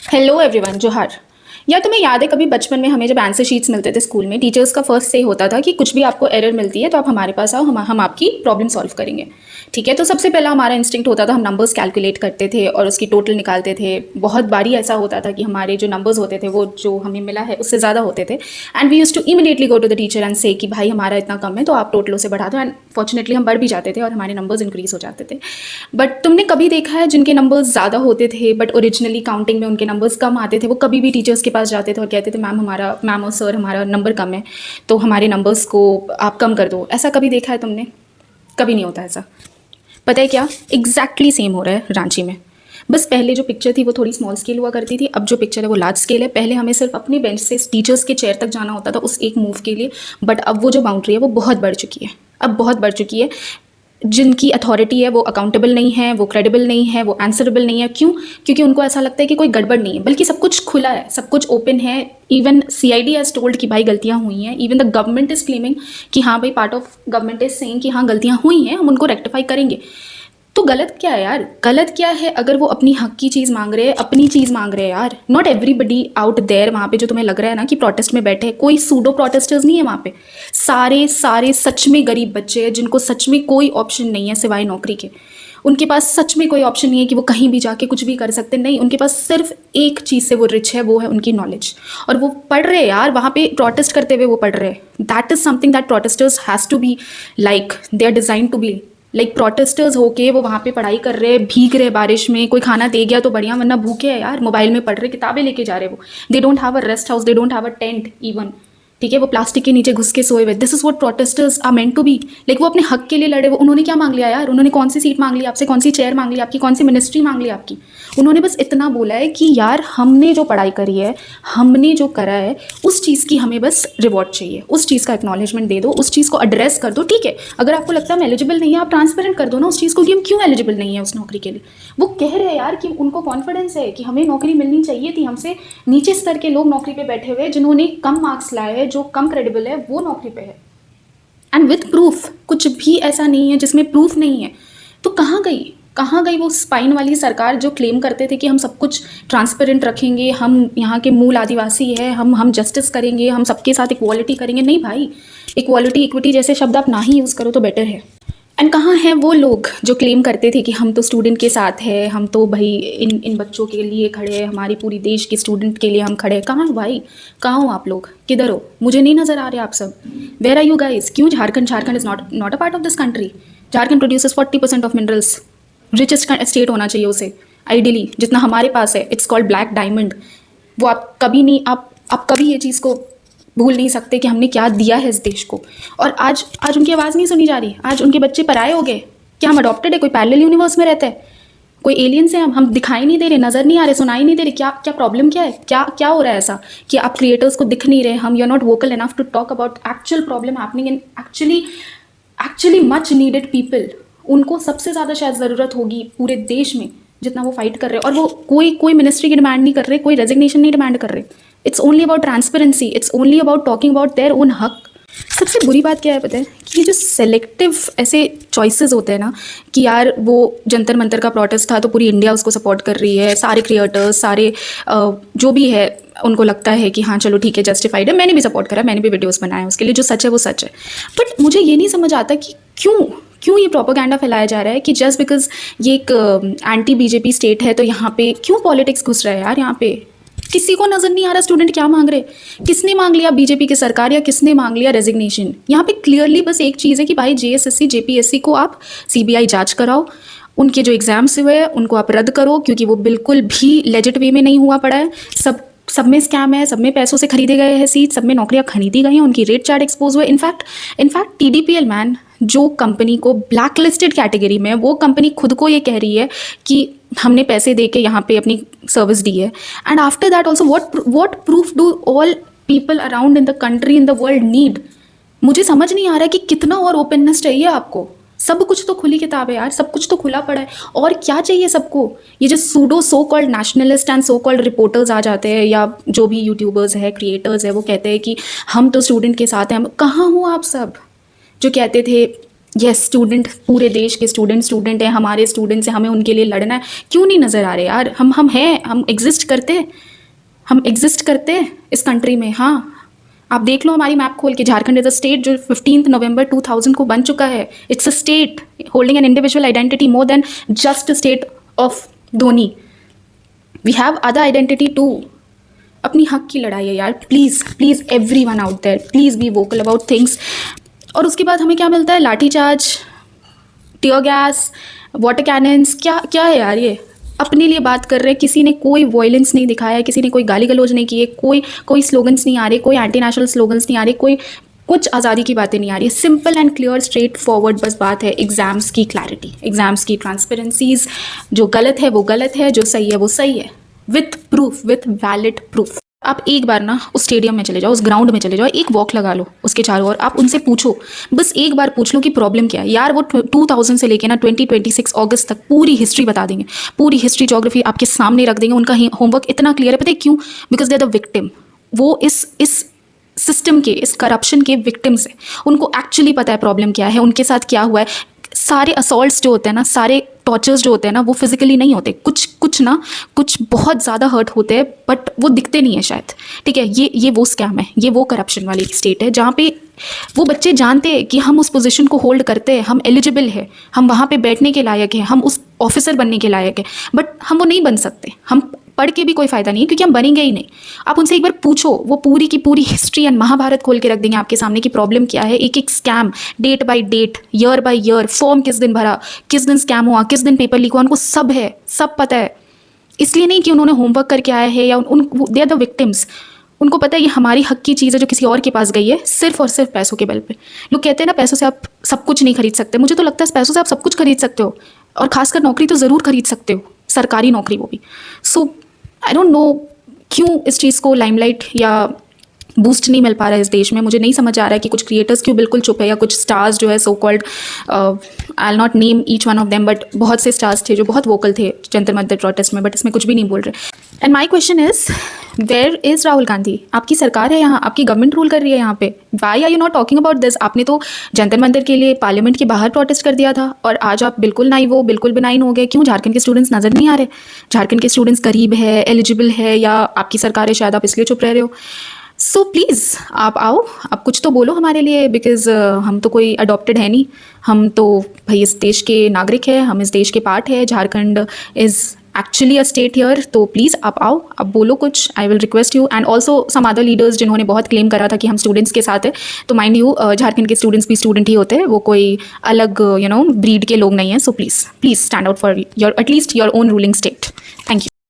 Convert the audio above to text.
Hello everyone, जोहार। यार तुम्हें याद है कभी बचपन में हमें जब आंसर शीट्स मिलते थे स्कूल में, टीचर्स का फर्स्ट से होता था कि कुछ भी आपको एरर मिलती है तो आप हमारे पास आओ, हम आपकी प्रॉब्लम सॉल्व करेंगे। ठीक है, तो सबसे पहला हमारा इंस्टिंक्ट होता था, हम नंबर्स कैलकुलेट करते थे और उसकी टोटल निकालते थे। बहुत बारी ऐसा होता था कि हमारे जो नंबर्स होते थे वो जो हमें मिला है उससे ज़्यादा होते थे, and we use to immediately go to the teacher and say कि भाई हमारा इतना कम है तो आप टोटलों से बढ़ा दो। एंड फॉर्चुनेटली हम बढ़ भी जाते थे और हमारे नंबर्स इंक्रीज हो जाते थे। बट तुमने कभी देखा है जिनके नंबर्स ज़्यादा होते थे बट ओरिजिनली काउंटिंग में उनके नंबर्स कम आते थे, वो कभी भी टीचर्स के पास जाते थे और कहते थे मैम और सर हमारा नंबर कम है तो हमारे नंबर्स को आप कम कर दो। ऐसा कभी देखा है तुमने? कभी नहीं होता ऐसा। पता है क्या, एग्जैक्टली सेम हो रहा है रांची में। बस पहले जो पिक्चर थी वो थोड़ी स्मॉल स्केल हुआ करती थी, अब जो पिक्चर है वो लार्ज स्केल है। पहले हमें सिर्फ अपने बेंच से टीचर्स के चेयर तक जाना होता था उस एक मूव के लिए, बट अब वो जो बाउंड्री है वो बहुत बढ़ चुकी है। अब बहुत बढ़ चुकी है। जिनकी अथॉरिटी है वो अकाउंटेबल नहीं है, वो क्रेडिबल नहीं है, वो आंसरेबल नहीं है। क्यों? क्योंकि उनको ऐसा लगता है कि कोई गड़बड़ नहीं है, बल्कि सब कुछ खुला है, सब कुछ ओपन है। इवन CID हैज टोल्ड कि भाई गलतियां हुई हैं। Even the government is claiming कि हाँ भाई, part of government is saying कि हाँ गलतियां हुई हैं, हम उनको रेक्टिफाई करेंगे। तो गलत क्या है यार? गलत क्या है अगर वो अपनी हक की चीज़ मांग रहे हैं, अपनी चीज़ मांग रहे हैं यार। नॉट एवरीबडी आउट देयर वहाँ पे जो तुम्हें लग रहा है ना कि प्रोटेस्ट में बैठे, कोई सूडो प्रोटेस्टर्स नहीं है वहाँ पे। सारे सारे सच में गरीब बच्चे हैं जिनको सच में कोई ऑप्शन नहीं है सिवाय नौकरी के। उनके पास सच में कोई ऑप्शन नहीं है कि वो कहीं भी जाके कुछ भी कर सकते, नहीं। उनके पास सिर्फ एक चीज़ से वो रिच है, वो है उनकी नॉलेज। और वो पढ़ रहे हैं यार, वहाँ पे प्रोटेस्ट करते हुए वो पढ़ रहे हैं। That is something that protesters has to be like, they are design to be like protesters होके वो वहाँ पे पढ़ाई कर रहे, भीग रहे बारिश में। कोई खाना दे गया तो बढ़िया, वरना भूखे है यार, मोबाइल में पढ़ रहे, किताबें लेके जा रहे। वो they don't have a rest house, they don't have a tent even. ठीक है, वो प्लास्टिक के नीचे घुस के सोए हुए। This is what protesters are meant to be like. वो अपने हक के लिए लड़े। वो उन्होंने क्या मांग लिया यार? उन्होंने कौन सी सीट मांग ली आपसे? कौन सी चेयर मांग ली आपकी? कौन सी मिनिस्ट्री मांग ली आपकी? उन्होंने बस इतना बोला है कि यार हमने जो पढ़ाई करी है, हमने जो करा है, उस चीज़ की हमें बस रिवॉर्ड चाहिए, उस चीज़ का एक्नॉलेजमेंट दे दो, उस चीज़ को एड्रेस कर दो। ठीक है, अगर आपको लगता है हम एलिजिबल नहीं है, आप ट्रांसपेरेंट कर दो ना उस चीज़ को कि हम क्यों एलिजिबल नहीं है उस नौकरी के लिए। वो कह रहे हैं यार कि उनको कॉन्फिडेंस है कि हमें नौकरी मिलनी चाहिए थी। हमसे नीचे स्तर के लोग नौकरी पे बैठे हुए जिन्होंने कम मार्क्स लाए, जो कम क्रेडिबल है, वो नौकरी पे है एंड विथ प्रूफ। कुछ भी ऐसा नहीं है जिसमें प्रूफ नहीं है। तो कहाँ गई वो स्पाइन वाली सरकार जो क्लेम करते थे कि हम सब कुछ ट्रांसपेरेंट रखेंगे, हम यहाँ के मूल आदिवासी है, हम जस्टिस करेंगे, हम सबके साथ इक्वालिटी करेंगे। नहीं भाई, इक्वालिटी इक्विटी जैसे शब्द आप ना ही यूज़ करो तो बेटर है। एंड कहाँ हैं वो लोग जो क्लेम करते थे कि हम तो स्टूडेंट के साथ है, हम तो भाई इन बच्चों के लिए खड़े हैं, हमारी पूरी देश के स्टूडेंट के लिए हम खड़े हैं। कहाँ हो भाई? कहाँ हो आप लोग? किधर हो? मुझे नहीं नज़र आ रहे आप सब। Where are you guys? क्यों Jharkhand is not a part of this country. Jharkhand produces 40% of minerals. Richest state होना चाहिए उसे आइडियली, जितना हमारे पास है। It's called black diamond. वो आप कभी नहीं, आप कभी ये चीज़ को भूल नहीं सकते कि हमने क्या दिया है इस देश को। और आज उनकी आवाज़ नहीं सुनी जा रही। आज उनके बच्चे पराये हो गए। क्या हम अडॉप्टेड है? कोई पैरेलल यूनिवर्स में रहते हैं? कोई एलियंस हैं हम दिखाई नहीं दे रहे, नज़र नहीं आ रहे, सुनाई नहीं दे रहे? क्या प्रॉब्लम क्या है? क्या हो रहा है ऐसा कि आप क्रिएटर्स को दिख नहीं रहे? हम you are not vocal enough to talk about actual problem happening in actually much needed people. उनको सबसे ज़्यादा शायद ज़रूरत होगी पूरे देश में जितना वो फाइट कर रहे हैं। और वो कोई मिनिस्ट्री की डिमांड नहीं कर रहे, कोई रेजिग्नेशन नहीं डिमांड कर रहे। It's only about transparency, it's only about talking about their own हक। सबसे बुरी बात क्या है पता है? कि ये जो सेलेक्टिव ऐसे चॉइसेस होते हैं ना कि यार वो जंतर मंतर का प्रोटेस्ट था तो पूरी इंडिया उसको सपोर्ट कर रही है, सारे क्रिएटर्स, सारे जो भी है उनको लगता है कि हाँ चलो ठीक है, जस्टिफाइड है। मैंने भी सपोर्ट करा, मैंने भी वीडियोस बनाए उसके लिए, जो सच है वो सच है। बट मुझे ये नहीं समझ आता कि क्यों ये प्रोपेगेंडा फैलाया जा रहा है कि जस्ट बिकॉज ये एक एंटी BJP स्टेट है तो यहाँ पे क्यों पॉलिटिक्स घुस रहा है यार। यहाँ पे किसी को नजर नहीं आ रहा स्टूडेंट क्या मांग रहे। किसने मांग लिया BJP की सरकार, या किसने मांग लिया रेजिग्नेशन? यहाँ पे क्लियरली बस एक चीज़ है कि भाई JSSC JPSC को आप CBI जांच कराओ, उनके जो एग्जाम्स हुए हैं उनको आप रद्द करो, क्योंकि वो बिल्कुल भी लेजिट वे में नहीं हुआ पड़ा है। सब में स्कैम है, सब में पैसों से खरीदे गए हैं सीट, सब में नौकरियां खरीदी गई हैं, उनकी रेट चार्ट एक्सपोज हुए। इनफैक्ट TDPL मैन, जो कंपनी को ब्लैक लिस्टेड कैटेगरी में, वो कंपनी खुद को ये कह रही है कि हमने पैसे दे के यहाँ पे अपनी सर्विस दी है। And after that also what proof do all people around in the country, in the world need? मुझे समझ नहीं आ रहा है कि कितना और ओपननेस चाहिए आपको। सब कुछ तो खुली किताब है यार, सब कुछ तो खुला पड़ा है, और क्या चाहिए सबको? ये जो pseudo so called nationalist and so called reporters आ जाते हैं, या जो भी यूट्यूबर्स है, क्रिएटर्स है, वो कहते हैं कि हम तो स्टूडेंट के साथ हैं। कहाँ हो आप सब जो कहते थे यस, स्टूडेंट, पूरे देश के स्टूडेंट हैं, हमारे स्टूडेंट्स हैं, हमें उनके लिए लड़ना है। क्यों नहीं नज़र आ रहे यार? हम हैं, हम एग्जिस्ट करते हैं इस कंट्री में। हाँ, आप देख लो हमारी मैप खोल के, झारखंड इज अ स्टेट जो 15 नवंबर 2000 को बन चुका है। It's a state holding an individual identity more than just state of Dhoni. We have other identity too. अपनी हक की लड़ाई है यार, please please everyone out there, please be vocal about things. और उसके बाद हमें क्या मिलता है? Lathicharge, tear gas, water cannons. क्या क्या है यार ये? अपने लिए बात कर रहे हैं, किसी ने कोई वॉयलेंस नहीं दिखाया है, किसी ने कोई गाली गलौज नहीं की है, कोई स्लोगन्स नहीं आ रहे, कोई एंटी नेशनल स्लोगन्स नहीं आ रहे, कोई कुछ आज़ादी की बातें नहीं आ रही। Simple and clear straight forward बस बात है एग्ज़ाम्स की क्लैरिटी, एग्ज़ाम्स की ट्रांसपेरेंसीज। जो गलत है वो गलत है, जो सही है वो सही है, with proof, with valid proof. आप एक बार ना उस स्टेडियम में चले जाओ, उस ग्राउंड में चले जाओ, एक वॉक लगा लो उसके चारों ओर, आप उनसे पूछो, बस एक बार पूछ लो कि प्रॉब्लम क्या है यार। वो 2000 से लेके ना 2026 अगस्त तक पूरी हिस्ट्री बता देंगे, पूरी हिस्ट्री ज्योग्राफी आपके सामने रख देंगे। उनका होमवर्क इतना क्लियर है, पता है क्यों? Because they are the victim. वो इस सिस्टम के, इस करप्शन के विक्टिम्स है। उनको एक्चुअली पता है प्रॉब्लम क्या है, उनके साथ क्या हुआ है। सारे असॉल्ट्स जो होते हैं ना, सारे टॉर्चर्स जो होते हैं ना, वो फिजिकली नहीं होते, कुछ बहुत ज़्यादा हर्ट होते हैं, बट वो दिखते नहीं है शायद। ठीक है, ये वो स्कैम है, ये वो करप्शन वाली स्टेट है जहाँ पे वो बच्चे जानते हैं कि हम उस पोजीशन को होल्ड करते हैं, हम एलिजिबल है, हम वहाँ पे बैठने के लायक हैं, हम उस ऑफिसर बनने के लायक है, बट हम वो नहीं बन सकते। हम पढ़ के भी कोई फ़ायदा नहीं है, क्योंकि हम बनेंगे ही नहीं। आप उनसे एक बार पूछो, वो पूरी की पूरी हिस्ट्री एंड महाभारत खोल के रख देंगे आपके सामने कि प्रॉब्लम क्या है। एक एक scam, date by date, year by year, form किस दिन भरा, किस दिन स्कैम हुआ, किस दिन पेपर लीक हुआ, उनको सब है, सब पता है। इसलिए नहीं कि उन्होंने होमवर्क करके आया है, या दे आर द विक्टिम्स। उनको पता है ये हमारी हक की चीज़ है जो किसी और के पास गई है, सिर्फ और सिर्फ पैसों के बल पे। लोग कहते हैं ना पैसों से आप सब कुछ नहीं खरीद सकते। मुझे तो लगता है पैसों से आप सब कुछ खरीद सकते हो, और खासकर नौकरी तो ज़रूर खरीद सकते हो, सरकारी नौकरी वो भी। सो आई डोंट नो क्यों इस चीज़ को लाइमलाइट या बूस्ट नहीं मिल पा रहा है इस देश में। मुझे नहीं समझ आ रहा है कि कुछ क्रिएटर्स क्यों बिल्कुल चुप है, या कुछ स्टार्स जो है so called, I will not name each one of them, but बहुत से स्टार्स थे जो बहुत वोकल थे जंतर मंतर प्रोटेस्ट में, बट इसमें कुछ भी नहीं बोल रहे। And my question is, where is Rahul Gandhi? आपकी सरकार है यहाँ, आपकी गवर्नमेंट रूल कर रही है यहाँ पे। Why are you not talking about this? आपने तो जंतर मंतर के लिए पार्लियामेंट के बाहर प्रोटेस्ट कर दिया था, और आज आप बिल्कुल नाइव हो, बिल्कुल बेनाइन हो गए। क्यों? झारखंड के स्टूडेंट्स नज़र नहीं आ रहे? झारखंड के स्टूडेंट्स करीब है, एलिजिबल है, या आपकी सरकार है शायद, आप इसलिए चुप रह रहे हो? सो प्लीज़ आप आओ, आप कुछ तो बोलो हमारे लिए, बिकॉज हम तो कोई अडॉप्टेड है नहीं। हम तो भाई इस देश के नागरिक हैं, हम इस देश के पार्ट है। Jharkhand is actually a state here. तो प्लीज़ आप आओ, आप बोलो कुछ। I will request you, and also some other leaders जिन्होंने बहुत क्लेम करा था कि हम स्टूडेंट्स के साथ है। तो माइंड यू, झारखंड के स्टूडेंट्स भी स्टूडेंट ही होते हैं, वो कोई अलग ब्रीड के लोग नहीं हैं। So please please stand out for your at least your own ruling state. Thank you.